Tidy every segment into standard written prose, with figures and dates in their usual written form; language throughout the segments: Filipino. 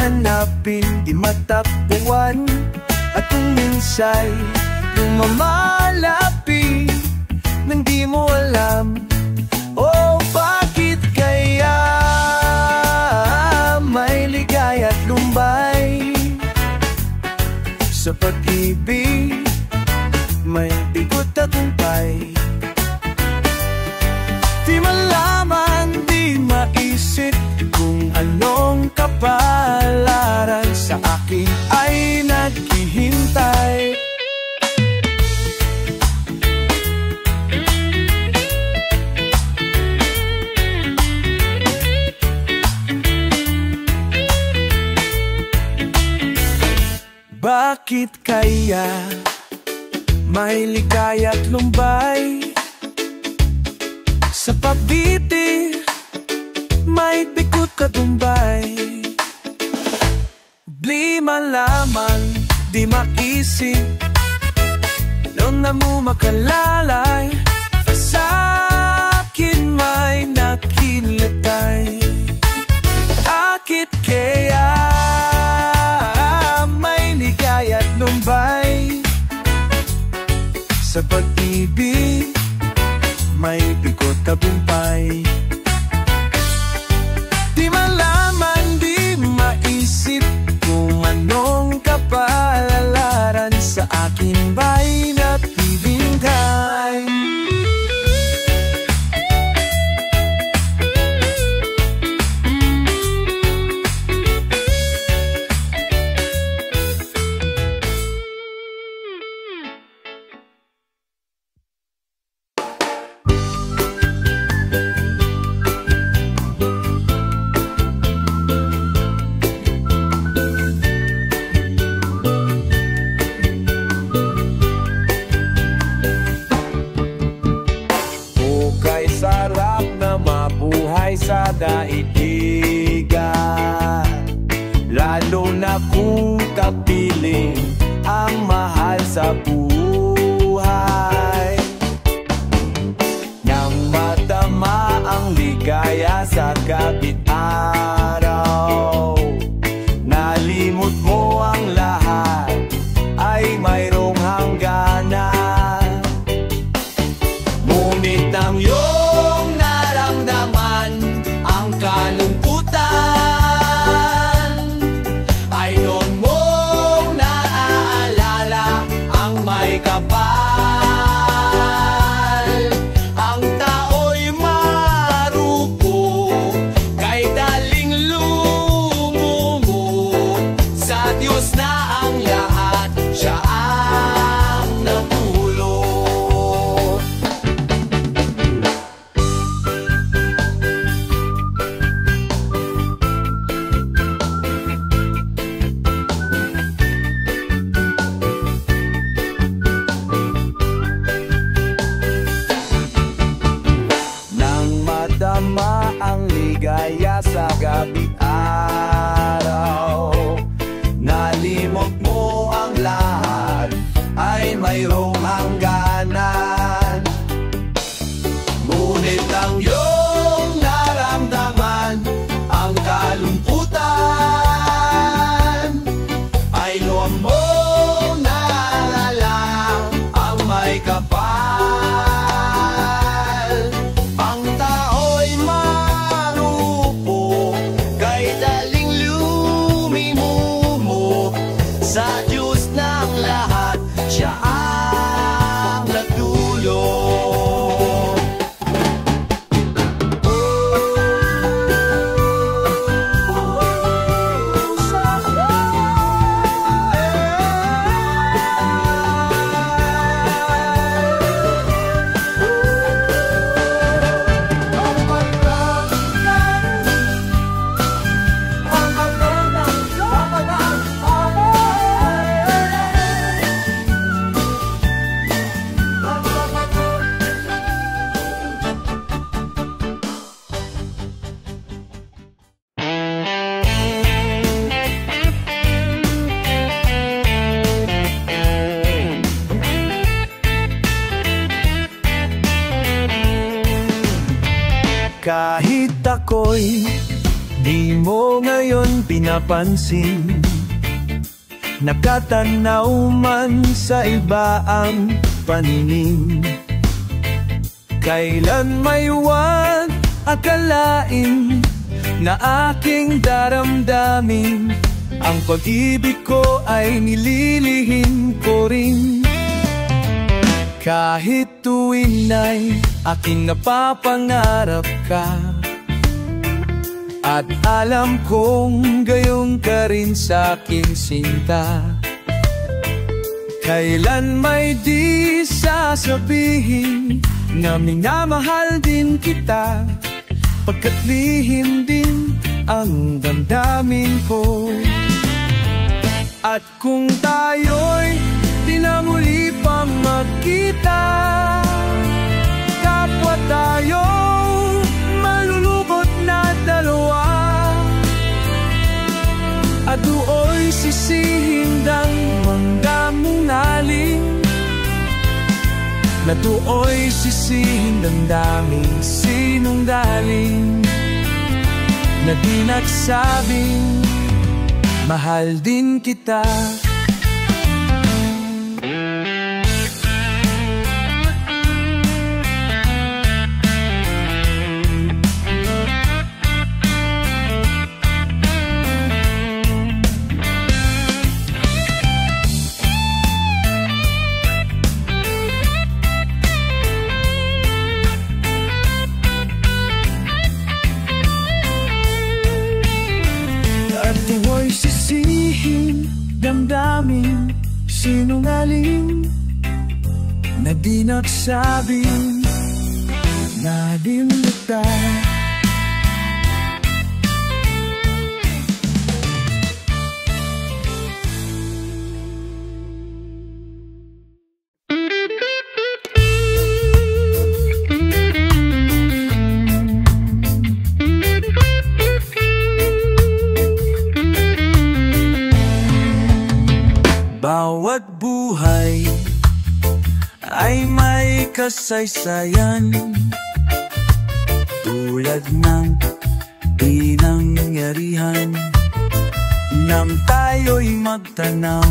hanapin, di matakbuhan. At kung minsa'y lumamalapit nang di mo alam, oh bakit kaya may ligaya at lumbay sa pag-ibig, may bigot at tagumpay. Di malaman, di maisip kung anong kapalaran sa akin ay naghihintay. Bakit kaya may ligaya at lumbay sa pagbitir, may bikot katumbay? Di malaman, di maisip, noon na mo makalalay, sa akin may nakilatay. Bakit kaya may ligaya at lumbay sa pag-ibig, may bigot tagumpay? Di malaman, di maisip kung anong kapalaran sa akin ba'y nagbibintay. Sa daigdigan, lalo na kung kapiling ang mahal sa buhay. Nang matama ang ligaya sa gabit araw, nalimot mo ang lahat, ay mayroong hangganan. Ngunit ang iyong naramdaman, ang kalungkutan, ay noon mong naaalala ang may kapal. Ang tao'y marupo, kay daling lumumot. Sa Diyos na ang lahat, siya ang napulot. Madama ang ligaya sa gabit araw, nalimot mo ang lahat, ay mayroong hangganan. Ngunit ang iyong naramdaman, ang kalungkutan, ay noon mo naalala ang may kapal. Sa Diyos ng lahat, siya ang nagdulot. Kahit ako'y Di mo ngayon pinapansin, nakatanaw man sa iba ang paningin. Kailan may huwag akalain na aking daramdamin, ang pag-ibig ko ay nililihim ko rin. Kahit tuwing na'y aking napapangarap ka, at alam kong gayon ka rin sa'king sinta. Kailan may di sasabihin na minamahal din kita, pagkat lihim din ang damdamin ko. At kung tayo'y di na muli pa magkita, kapwa tayong malulubot na dalawa. At do'y sisihin ng damdaming aling, na do'y sisihin ng daming sinungaling, na di nagsabing mahal din kita. Damdamin sinungaling, na di nagsabing na din kita. Bawat buhay ay may kasaysayan, tulad ng pinangyarihan nang tayo'y magtanaw.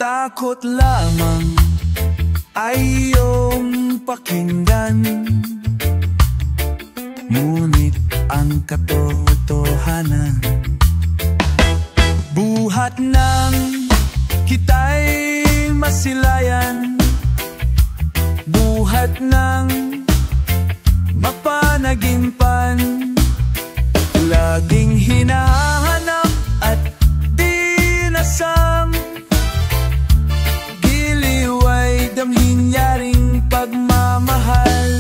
Takot lamang ay iyong pakinggan, ngunit ang katotohanan, buhat ng kita'y masilayan, buhat ng mapanaginpan, laging hinahanap at dinasam, damhin nyaring pagmamahal,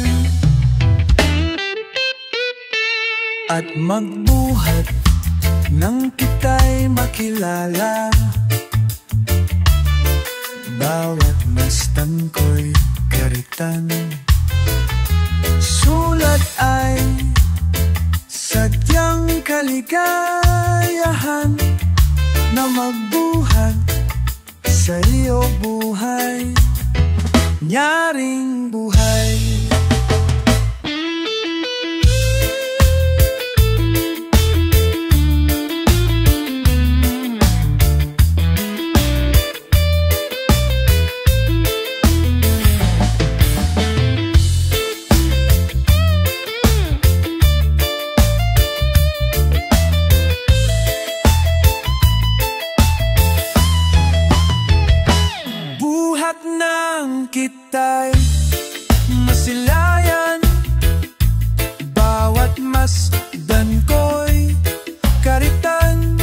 at magbuhat nang kita'y makilala. Bawat mastan ko'y karitan, sulat ay sadyang kaligayahan, na magbuhat sa iyo buhay, nyaring buhay. Buhat ng kita'y masilayan, bawat masdan ko'y karitan,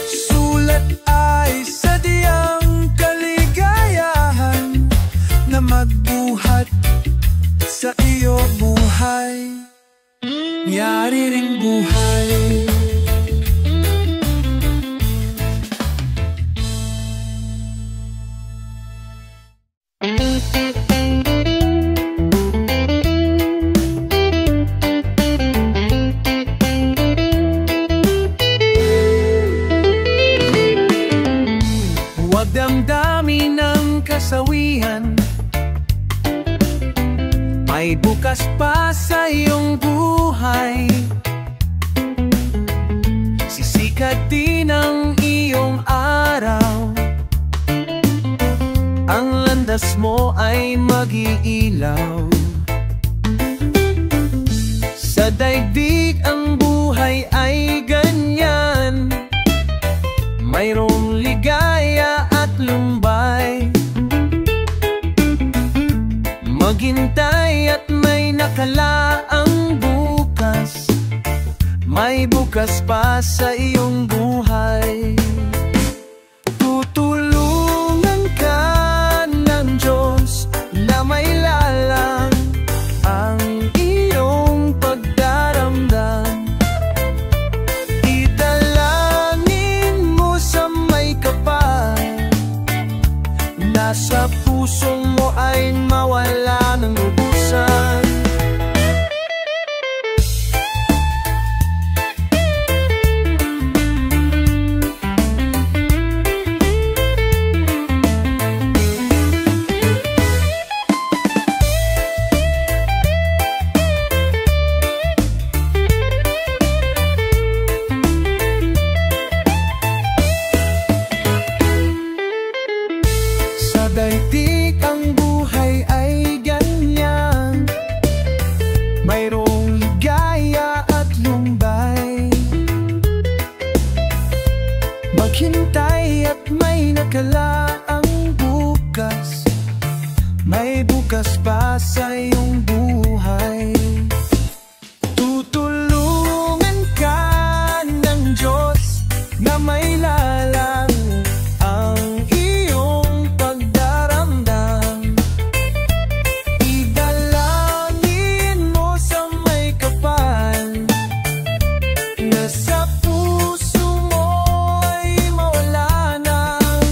sulat ay sadyang kaligayahan, na magbuhat sa iyo buhay, yari ring buhay. may bukas pa sa iyong buhay. Sisikat din ang iyong araw, ang landas mo ay mag-iilaw. Sa daigdig ang buhay ay ganyan, mayroong ligaya at lumbay. Maghintay at may nakalaang bukas, may bukas pa sa iyong buhay. Tutulungan ka ng Diyos na may lalang ang iyong pagdaramdam. Idalangin mo sa may kapal, nasa puso mo ay mawala ng lubusan. Daigdig ang buhay ay ganyan, mayroong ligaya at lumbay. Maghintay at may nakalaang bukas, may bukas pa sa iyong buhay. Tutulungan ka ng Diyos na may lalang ang iyong pagdaramdam. Idalangin mo sa may kapal, na sa puso mo ay mawala ng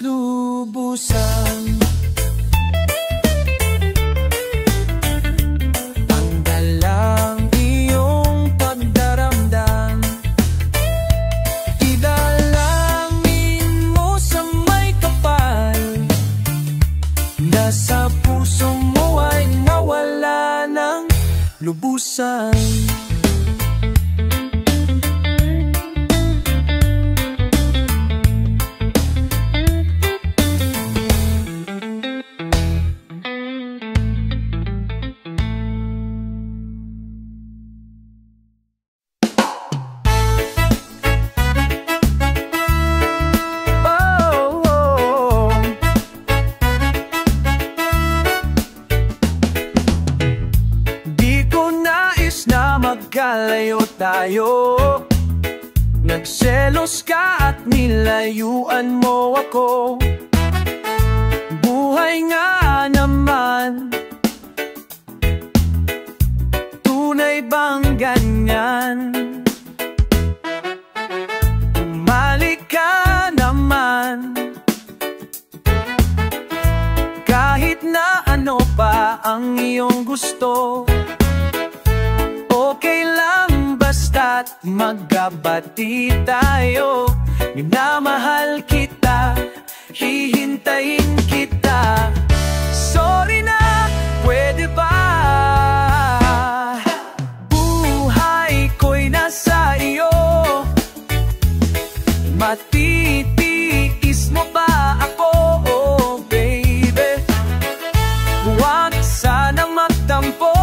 lubusan. Ang dalang iyong pagdaramdam, idalangin mo sa may kapal, na sa puso mo ay nawala ng lubusan. Magkalayo tayo, nagselos ka at nilayuan mo ako. Buhay nga naman, tunay bang ganyan? Umalik ka naman, kahit na ano pa ang iyong gusto. Okay lang basta't magkabati tayo. Minamahal kita, hihintayin kita. Sorry na, pwede ba? Buhay ko'y nasa iyo. Matitiis mo ba ako, oh baby? Huwag sana magtampo.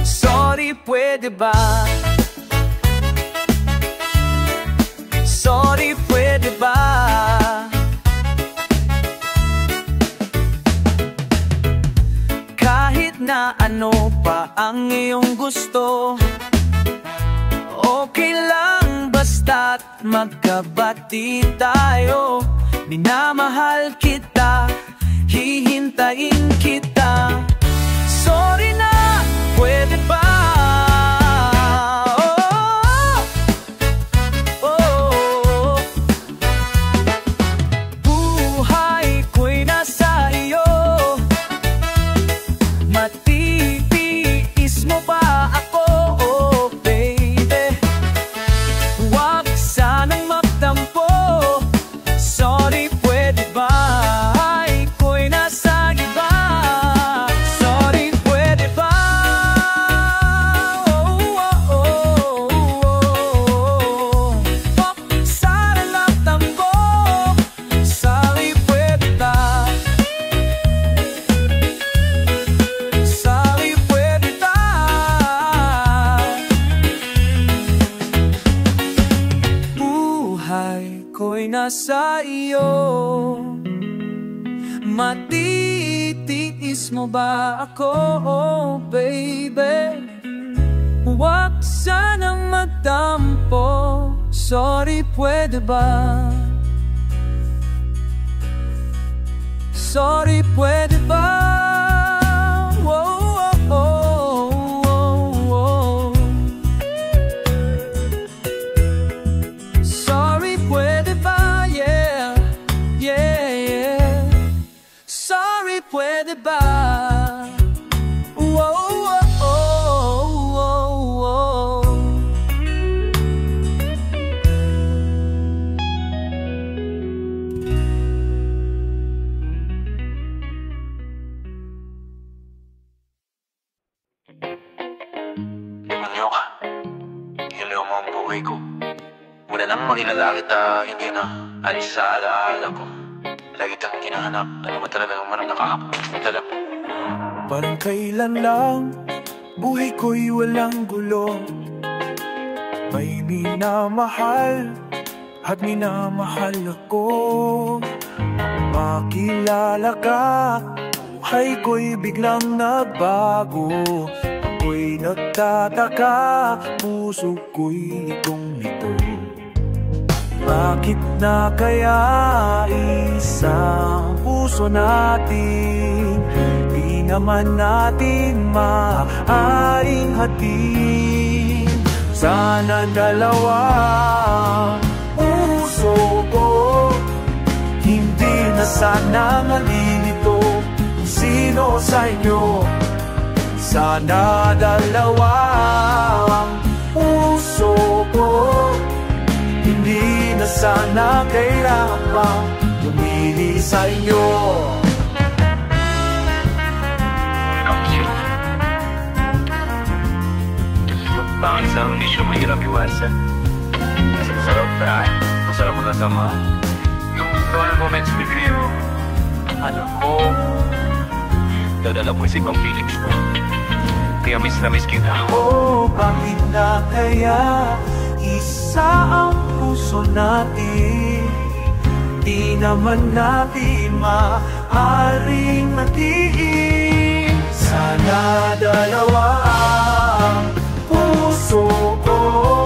Sorry, pwede ba? Sorry, pwede ba? Kahit na ano pa ang iyong gusto, okay lang basta't magkabati tayo. Minamahal kita, hihintayin kita. Sorry na, pwede ba? Buhay ko'y nasa iyo. Matitiis mo ba ako, oh baby? Huwag sanang magtampo. Sorry, pwede ba? miss mo ba ako, oh baby? Huwag sanang magtampo, sorry pwede ba? Sorry pwede ba? Oh, oh, oh, oh, oh. Sorry pwede ba? Yeah, yeah, yeah. Sorry pwede ba? Demonyo ka. Ilaw mo ang buhay ko. Mula nang makilala kita, hindi na alis sa alaala ko. Lagi kang hinahanap. Ano ba talagang marang nakakapunta? Parang kailan lang buhay ko'y walang gulo. May minamahal at minamahal ako. Makilala ka, buhay ko'y biglang nagbago. Ako'y nagtataka, puso ko'y litong-lito. Bakit na kaya isang puso natin di naman natin maaaring hatiin? Sana dalawa puso ko, hindi na sana malilito kung sino sa inyo. Sana dalawang puso ko, hindi na sana kailangan pang lumili sa inyo. Bakit sa hindi siya mahirap iwasan? Kasi masarap na masarap na sama. Yung mga moments bibili mo, alam mo, dadala mo sa ibang feelings mo. Kaya miss na miss kita. Oh, bakit na kaya isa ang puso natin? Di naman natin maaaring matiin. Sana dalawa ang puso ko,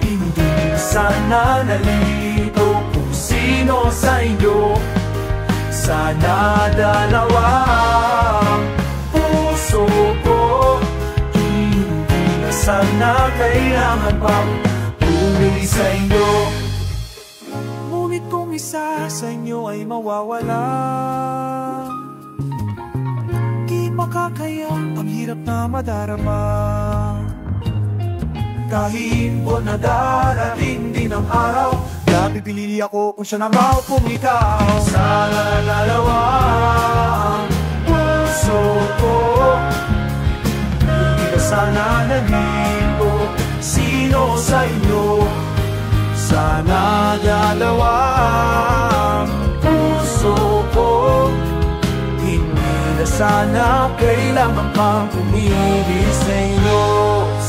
hindi sana nalito kung sino sa inyo. Sana dalawa ang puso ko, hindi na sana kailangan pang bumili sa inyo. Ngunit kung isa sa inyo ay mawawala, di makakaya ang hirap na madarama. Kahit buwan na darating din ang araw, napipili ako kung siya na maupong ikaw. Sana dalawa ang puso ko, hindi ka sana nalito sino sa inyo. Sana dalawa ang puso ko, hindi na sana kailangan pang pumili sa inyo.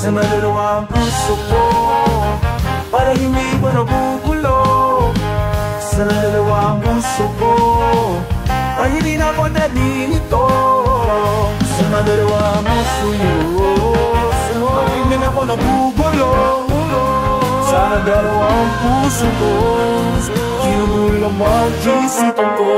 Sana dalawa ang puso ko, para hindi ko nabubulo. Sana dalawa ang puso ko, para hindi na ako nalilito. Sana dalawa ang puso ko, para hindi na ako nabubulo. Sana dalawa ang puso ko, kinubul ang mag-isipan ko.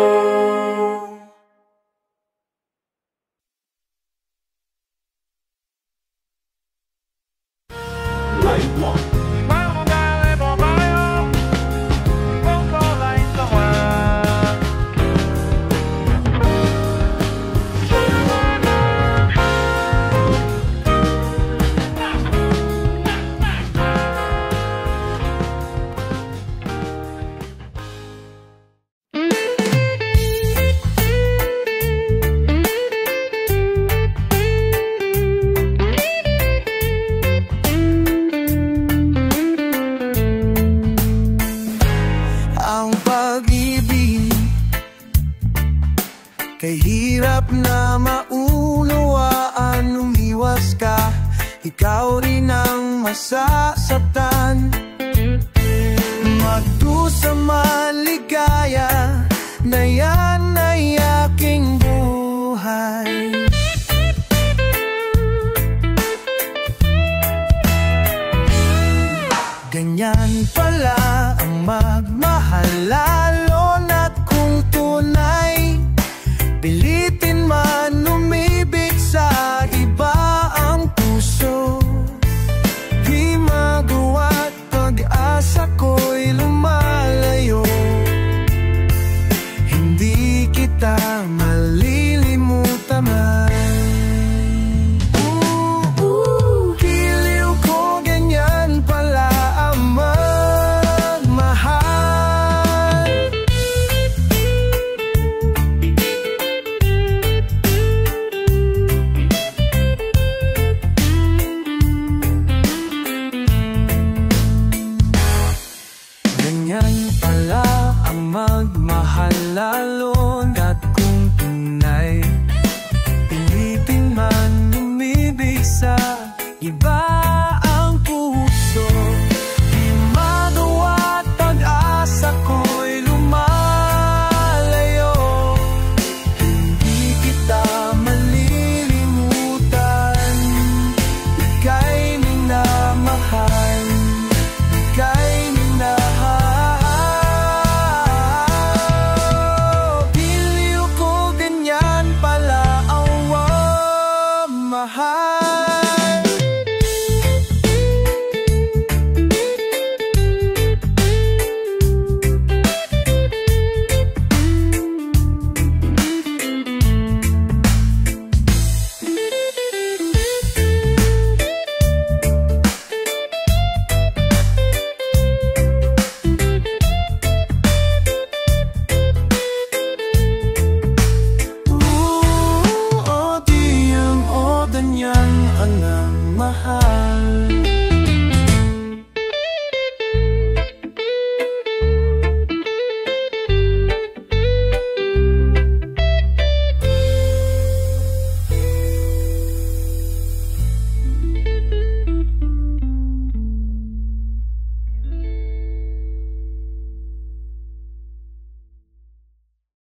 Kay hirap na maunawaan, umiwas ka, ikaw rin ang masasaktan.